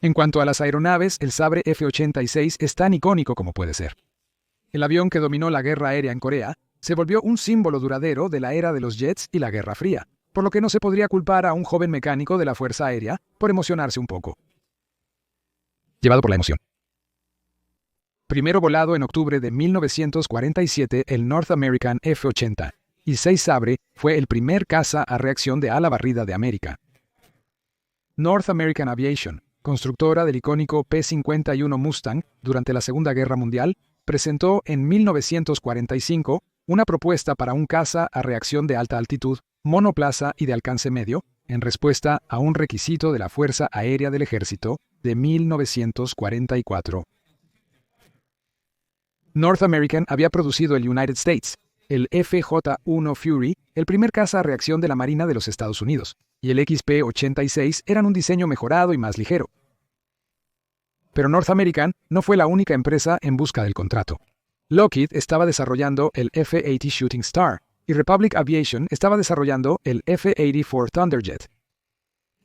En cuanto a las aeronaves, el Sabre F-86 es tan icónico como puede ser. El avión que dominó la guerra aérea en Corea se volvió un símbolo duradero de la era de los jets y la Guerra Fría, por lo que no se podría culpar a un joven mecánico de la Fuerza Aérea por emocionarse un poco. Llevado por la emoción. Primero volado en octubre de 1947, el North American F-86 Sabre fue el primer caza a reacción de ala barrida de América. North American Aviation, constructora del icónico P-51 Mustang durante la Segunda Guerra Mundial, presentó en 1945 una propuesta para un caza a reacción de alta altitud, monoplaza y de alcance medio, en respuesta a un requisito de la Fuerza Aérea del Ejército de 1944. North American había producido el United States, el FJ-1 Fury, el primer caza a reacción de la Marina de los Estados Unidos, y el XP-86 eran un diseño mejorado y más ligero. Pero North American no fue la única empresa en busca del contrato. Lockheed estaba desarrollando el F-80 Shooting Star, y Republic Aviation estaba desarrollando el F-84 Thunderjet.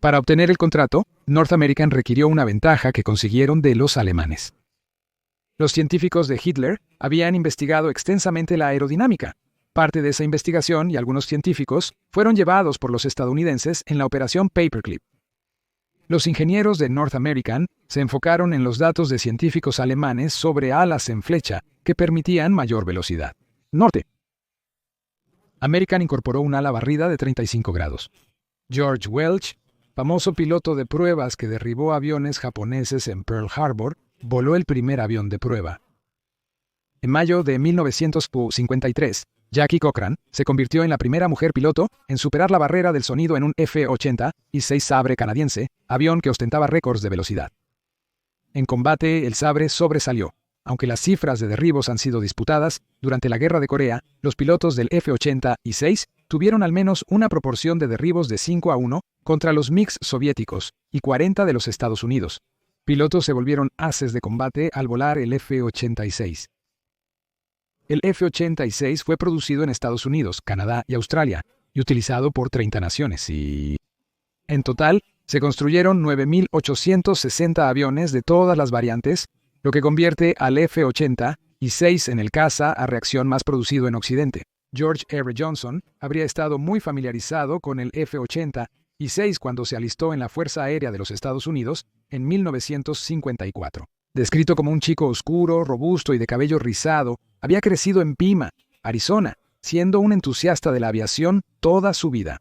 Para obtener el contrato, North American requirió una ventaja que consiguieron de los alemanes. Los científicos de Hitler habían investigado extensamente la aerodinámica. Parte de esa investigación y algunos científicos fueron llevados por los estadounidenses en la operación Paperclip. Los ingenieros de North American se enfocaron en los datos de científicos alemanes sobre alas en flecha que permitían mayor velocidad. Norte. American incorporó un ala barrida de 35 grados. George Welch, famoso piloto de pruebas que derribó aviones japoneses en Pearl Harbor, voló el primer avión de prueba. En mayo de 1953, Jackie Cochran se convirtió en la primera mujer piloto en superar la barrera del sonido en un F-86 Sabre canadiense, avión que ostentaba récords de velocidad. En combate, el Sabre sobresalió. Aunque las cifras de derribos han sido disputadas, durante la Guerra de Corea, los pilotos del F-86 tuvieron al menos una proporción de derribos de 5-1 contra los MiGs soviéticos y 40 de los Estados Unidos. Pilotos se volvieron ases de combate al volar el F-86. El F-86 fue producido en Estados Unidos, Canadá y Australia, y utilizado por 30 naciones En total, se construyeron 9.860 aviones de todas las variantes, lo que convierte al F-86 en el caza a reacción más producido en Occidente. George R. Johnson habría estado muy familiarizado con el F-86 cuando se alistó en la Fuerza Aérea de los Estados Unidos en 1954. Descrito como un chico oscuro, robusto y de cabello rizado, había crecido en Pima, Arizona, siendo un entusiasta de la aviación toda su vida.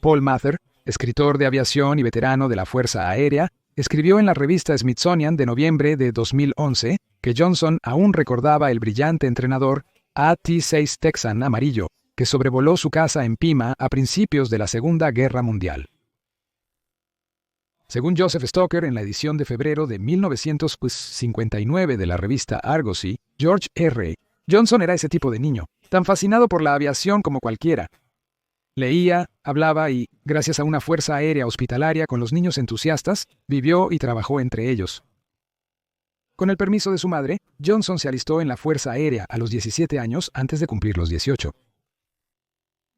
Paul Mather, escritor de aviación y veterano de la Fuerza Aérea, escribió en la revista Smithsonian de noviembre de 2011 que Johnson aún recordaba el brillante entrenador AT-6 Texan amarillo que sobrevoló su casa en Pima a principios de la Segunda Guerra Mundial. Según Joseph Stoker en la edición de febrero de 1959 de la revista Argosy, George R. Johnson era ese tipo de niño, tan fascinado por la aviación como cualquiera. Leía, hablaba y, gracias a una fuerza aérea hospitalaria con los niños entusiastas, vivió y trabajó entre ellos. Con el permiso de su madre, Johnson se alistó en la Fuerza Aérea a los 17 años antes de cumplir los 18.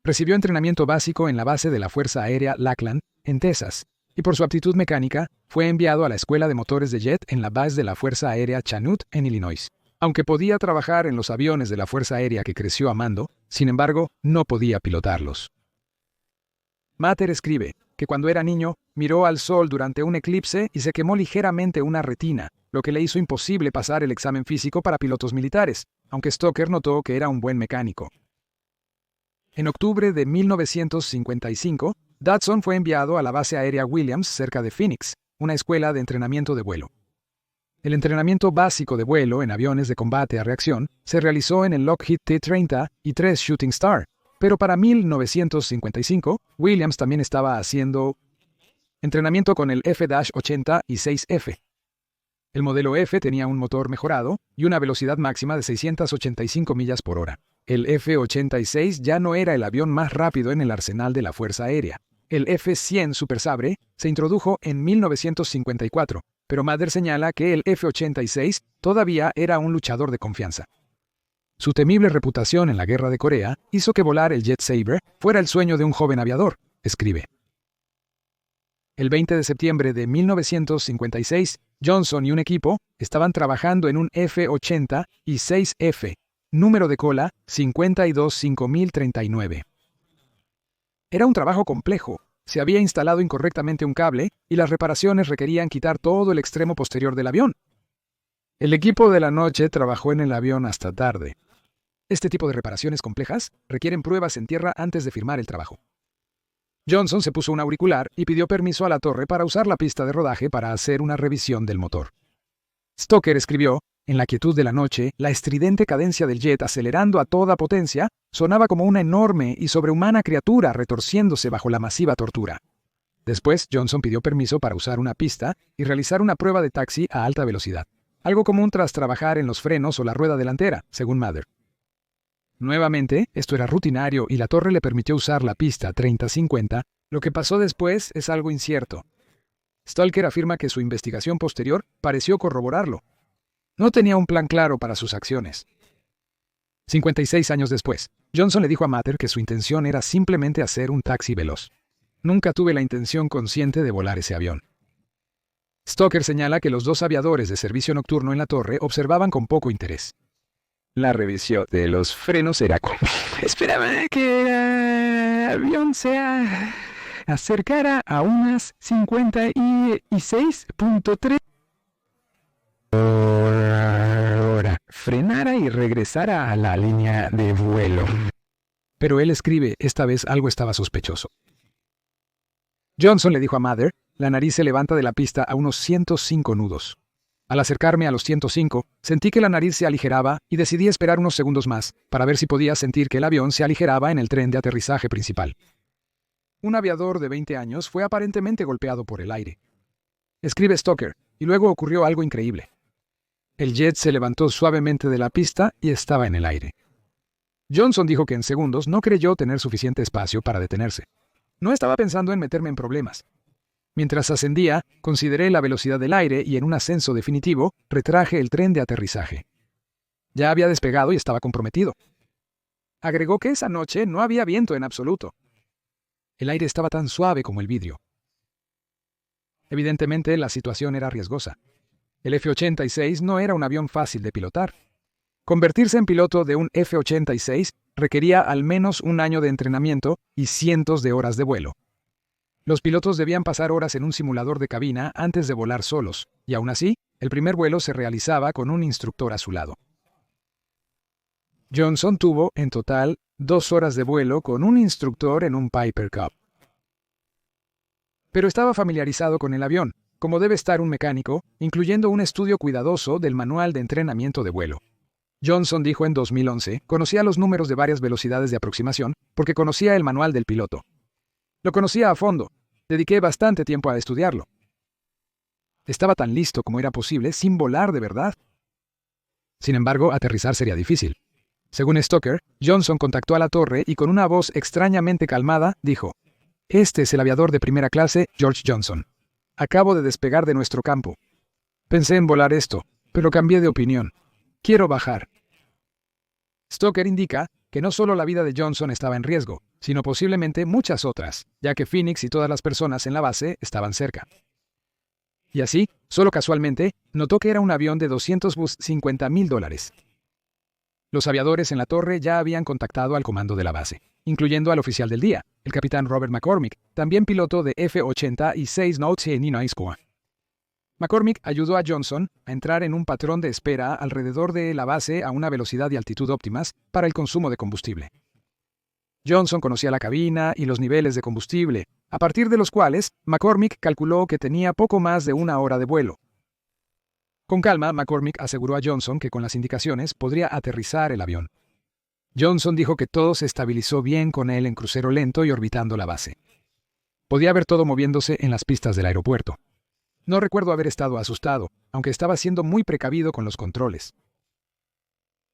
Recibió entrenamiento básico en la base de la Fuerza Aérea Lackland, en Texas, y por su aptitud mecánica, fue enviado a la Escuela de Motores de Jet en la base de la Fuerza Aérea Chanute, en Illinois. Aunque podía trabajar en los aviones de la Fuerza Aérea que creció amando, sin embargo, no podía pilotarlos. Mather escribe que cuando era niño, miró al sol durante un eclipse y se quemó ligeramente una retina, lo que le hizo imposible pasar el examen físico para pilotos militares, aunque Stoker notó que era un buen mecánico. En octubre de 1955, Dodson fue enviado a la base aérea Williams cerca de Phoenix, una escuela de entrenamiento de vuelo. El entrenamiento básico de vuelo en aviones de combate a reacción se realizó en el Lockheed T-30 y 3 Shooting Star, pero para 1955, Williams también estaba haciendo entrenamiento con el F-86F. El modelo F tenía un motor mejorado y una velocidad máxima de 685 millas por hora. El F-86 ya no era el avión más rápido en el arsenal de la Fuerza Aérea. El F-100 Super Sabre se introdujo en 1954, pero Mather señala que el F-86 todavía era un luchador de confianza. Su temible reputación en la Guerra de Corea hizo que volar el Jet Sabre fuera el sueño de un joven aviador, escribe. El 20 de septiembre de 1956, Johnson y un equipo estaban trabajando en un F-86F, número de cola 525039. Era un trabajo complejo. Se había instalado incorrectamente un cable y las reparaciones requerían quitar todo el extremo posterior del avión. El equipo de la noche trabajó en el avión hasta tarde. Este tipo de reparaciones complejas requieren pruebas en tierra antes de firmar el trabajo. Johnson se puso un auricular y pidió permiso a la torre para usar la pista de rodaje para hacer una revisión del motor. Stoker escribió: en la quietud de la noche, la estridente cadencia del jet acelerando a toda potencia sonaba como una enorme y sobrehumana criatura retorciéndose bajo la masiva tortura. Después, Johnson pidió permiso para usar una pista y realizar una prueba de taxi a alta velocidad, algo común tras trabajar en los frenos o la rueda delantera, según Mather. Nuevamente, esto era rutinario y la torre le permitió usar la pista 3050. Lo que pasó después es algo incierto. Stoker afirma que su investigación posterior pareció corroborarlo. No tenía un plan claro para sus acciones. 56 años después, Johnson le dijo a Mather que su intención era simplemente hacer un taxi veloz. Nunca tuve la intención consciente de volar ese avión. Stoker señala que los dos aviadores de servicio nocturno en la torre observaban con poco interés. La revisión de los frenos era esperaba que el avión se acercara a unas 56.3 hora, frenara y regresara a la línea de vuelo. Pero él escribe, esta vez algo estaba sospechoso. Johnson le dijo a Mather, la nariz se levanta de la pista a unos 105 nudos. Al acercarme a los 105, sentí que la nariz se aligeraba y decidí esperar unos segundos más para ver si podía sentir que el avión se aligeraba en el tren de aterrizaje principal. Un aviador de 20 años fue aparentemente golpeado por el aire. Escribe Stoker, y luego ocurrió algo increíble. El jet se levantó suavemente de la pista y estaba en el aire. Johnson dijo que en segundos no creyó tener suficiente espacio para detenerse. No estaba pensando en meterme en problemas. Mientras ascendía, consideré la velocidad del aire y en un ascenso definitivo, retraje el tren de aterrizaje. Ya había despegado y estaba comprometido. Agregó que esa noche no había viento en absoluto. El aire estaba tan suave como el vidrio. Evidentemente, la situación era riesgosa. El F-86 no era un avión fácil de pilotar. Convertirse en piloto de un F-86 requería al menos un año de entrenamiento y cientos de horas de vuelo. Los pilotos debían pasar horas en un simulador de cabina antes de volar solos, y aún así, el primer vuelo se realizaba con un instructor a su lado. Johnson tuvo, en total, 2 horas de vuelo con un instructor en un Piper Cub. Pero estaba familiarizado con el avión, como debe estar un mecánico, incluyendo un estudio cuidadoso del manual de entrenamiento de vuelo. Johnson dijo en 2011, conocía los números de varias velocidades de aproximación porque conocía el manual del piloto. Lo conocía a fondo. Dediqué bastante tiempo a estudiarlo. Estaba tan listo como era posible sin volar de verdad. Sin embargo, aterrizar sería difícil. Según Stoker, Johnson contactó a la torre y con una voz extrañamente calmada dijo: «Este es el aviador de primera clase, George Johnson. Acabo de despegar de nuestro campo. Pensé en volar esto, pero cambié de opinión. Quiero bajar». Stoker indica que no solo la vida de Johnson estaba en riesgo, sino posiblemente muchas otras, ya que Phoenix y todas las personas en la base estaban cerca. Y así, solo casualmente, notó que era un avión de $250,000. Los aviadores en la torre ya habían contactado al comando de la base, incluyendo al oficial del día, el capitán Robert McCormick, también piloto de F-86 Notes en Inaiscoa. McCormick ayudó a Johnson a entrar en un patrón de espera alrededor de la base a una velocidad y altitud óptimas para el consumo de combustible. Johnson conocía la cabina y los niveles de combustible, a partir de los cuales McCormick calculó que tenía poco más de 1 hora de vuelo. Con calma, McCormick aseguró a Johnson que con las indicaciones podría aterrizar el avión. Johnson dijo que todo se estabilizó bien con él en crucero lento y orbitando la base. Podía ver todo moviéndose en las pistas del aeropuerto. No recuerdo haber estado asustado, aunque estaba siendo muy precavido con los controles.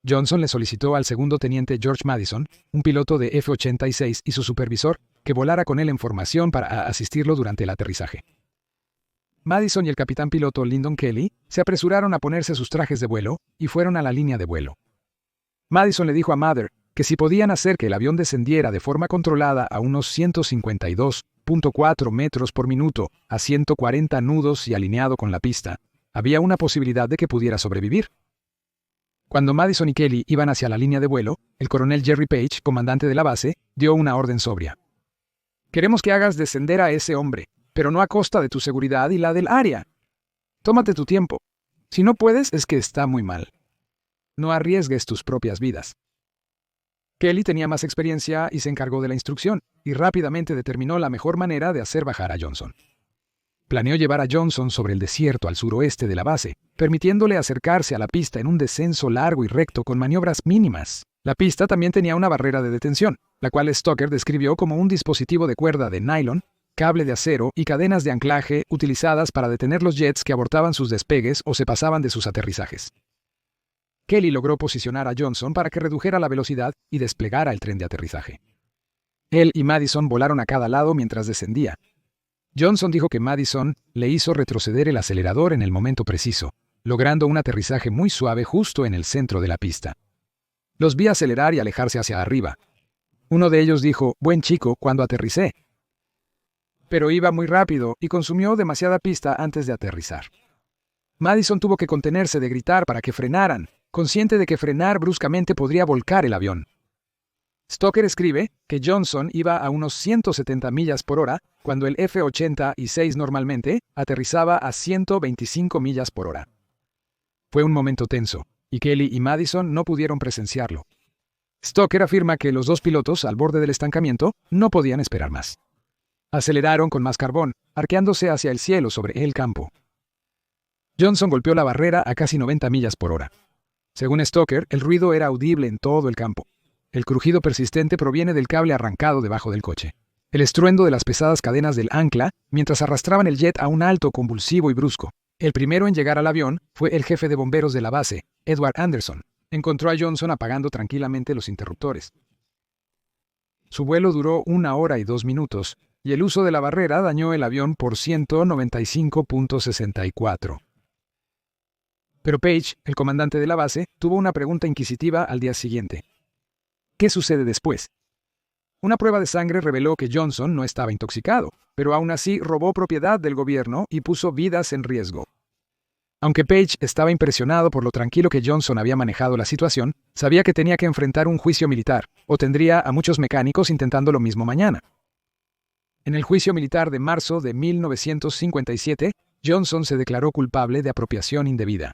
Johnson le solicitó al segundo teniente George Madison, un piloto de F-86 y su supervisor, que volara con él en formación para asistirlo durante el aterrizaje. Madison y el capitán piloto Lyndon Kelly se apresuraron a ponerse sus trajes de vuelo y fueron a la línea de vuelo. Madison le dijo a Mather que si podían hacer que el avión descendiera de forma controlada a unos 152 0.4 metros por minuto, a 140 nudos y alineado con la pista, había una posibilidad de que pudiera sobrevivir. Cuando Madison y Kelly iban hacia la línea de vuelo, el coronel Jerry Page, comandante de la base, dio una orden sobria. «Queremos que hagas descender a ese hombre, pero no a costa de tu seguridad y la del área. Tómate tu tiempo. Si no puedes, es que está muy mal. No arriesgues tus propias vidas». Kelly tenía más experiencia y se encargó de la instrucción, y rápidamente determinó la mejor manera de hacer bajar a Johnson. Planeó llevar a Johnson sobre el desierto al suroeste de la base, permitiéndole acercarse a la pista en un descenso largo y recto con maniobras mínimas. La pista también tenía una barrera de detención, la cual Stoker describió como un dispositivo de cuerda de nylon, cable de acero y cadenas de anclaje utilizadas para detener los jets que abortaban sus despegues o se pasaban de sus aterrizajes. Kelly logró posicionar a Johnson para que redujera la velocidad y desplegara el tren de aterrizaje. Él y Madison volaron a cada lado mientras descendía. Johnson dijo que Madison le hizo retroceder el acelerador en el momento preciso, logrando un aterrizaje muy suave justo en el centro de la pista. Los vi acelerar y alejarse hacia arriba. Uno de ellos dijo, «Buen chico», cuando aterricé. Pero iba muy rápido y consumió demasiada pista antes de aterrizar. Madison tuvo que contenerse de gritar para que frenaran, consciente de que frenar bruscamente podría volcar el avión. Stoker escribe que Johnson iba a unos 170 millas por hora cuando el F-86 normalmente aterrizaba a 125 millas por hora. Fue un momento tenso, y Kelly y Madison no pudieron presenciarlo. Stoker afirma que los dos pilotos, al borde del estancamiento, no podían esperar más. Aceleraron con más carbón, arqueándose hacia el cielo sobre el campo. Johnson golpeó la barrera a casi 90 millas por hora. Según Stoker, el ruido era audible en todo el campo. El crujido persistente proviene del cable arrancado debajo del coche. El estruendo de las pesadas cadenas del ancla mientras arrastraban el jet a un alto convulsivo y brusco. El primero en llegar al avión fue el jefe de bomberos de la base, Edward Anderson. Encontró a Johnson apagando tranquilamente los interruptores. Su vuelo duró 1 hora y 2 minutos, y el uso de la barrera dañó el avión por 195.64. Pero Page, el comandante de la base, tuvo una pregunta inquisitiva al día siguiente. ¿Qué sucede después? Una prueba de sangre reveló que Johnson no estaba intoxicado, pero aún así robó propiedad del gobierno y puso vidas en riesgo. Aunque Page estaba impresionado por lo tranquilo que Johnson había manejado la situación, sabía que tenía que enfrentar un juicio militar, o tendría a muchos mecánicos intentando lo mismo mañana. En el juicio militar de marzo de 1957, Johnson se declaró culpable de apropiación indebida.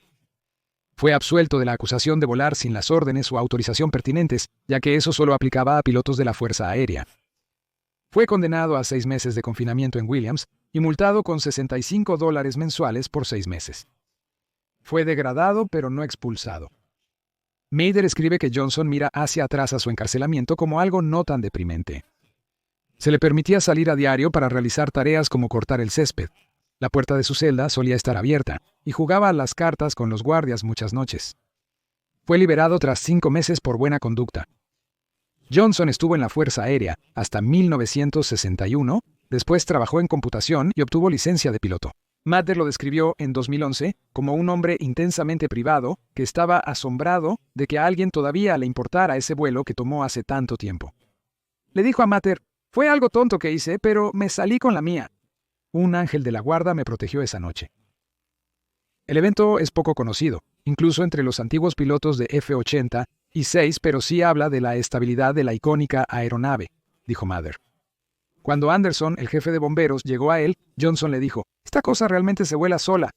Fue absuelto de la acusación de volar sin las órdenes o autorización pertinentes, ya que eso solo aplicaba a pilotos de la Fuerza Aérea. Fue condenado a 6 meses de confinamiento en Williams y multado con $65 mensuales por 6 meses. Fue degradado pero no expulsado. Mader escribe que Johnson mira hacia atrás a su encarcelamiento como algo no tan deprimente. Se le permitía salir a diario para realizar tareas como cortar el césped. La puerta de su celda solía estar abierta, y jugaba a las cartas con los guardias muchas noches. Fue liberado tras 5 meses por buena conducta. Johnson estuvo en la Fuerza Aérea hasta 1961, después trabajó en computación y obtuvo licencia de piloto. Mather lo describió en 2011 como un hombre intensamente privado que estaba asombrado de que a alguien todavía le importara ese vuelo que tomó hace tanto tiempo. Le dijo a Mather, «Fue algo tonto que hice, pero me salí con la mía. Un ángel de la guarda me protegió esa noche». El evento es poco conocido, incluso entre los antiguos pilotos de F-86, pero sí habla de la estabilidad de la icónica aeronave, dijo Mather. Cuando Anderson, el jefe de bomberos, llegó a él, Johnson le dijo, «Esta cosa realmente se vuela sola».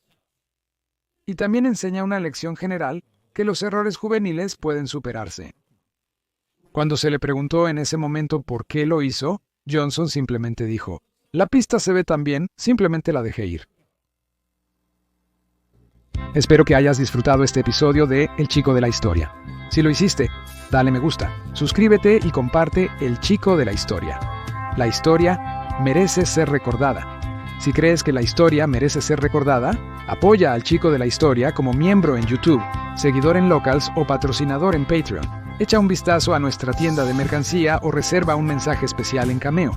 Y también enseña una lección general que los errores juveniles pueden superarse. Cuando se le preguntó en ese momento por qué lo hizo, Johnson simplemente dijo, «La pista se ve tan bien, simplemente la dejé ir». Espero que hayas disfrutado este episodio de El Chico de la Historia. Si lo hiciste, dale me gusta, suscríbete y comparte El Chico de la Historia. La historia merece ser recordada. Si crees que la historia merece ser recordada, apoya al Chico de la Historia como miembro en YouTube, seguidor en Locals o patrocinador en Patreon. Echa un vistazo a nuestra tienda de mercancía o reserva un mensaje especial en Cameo.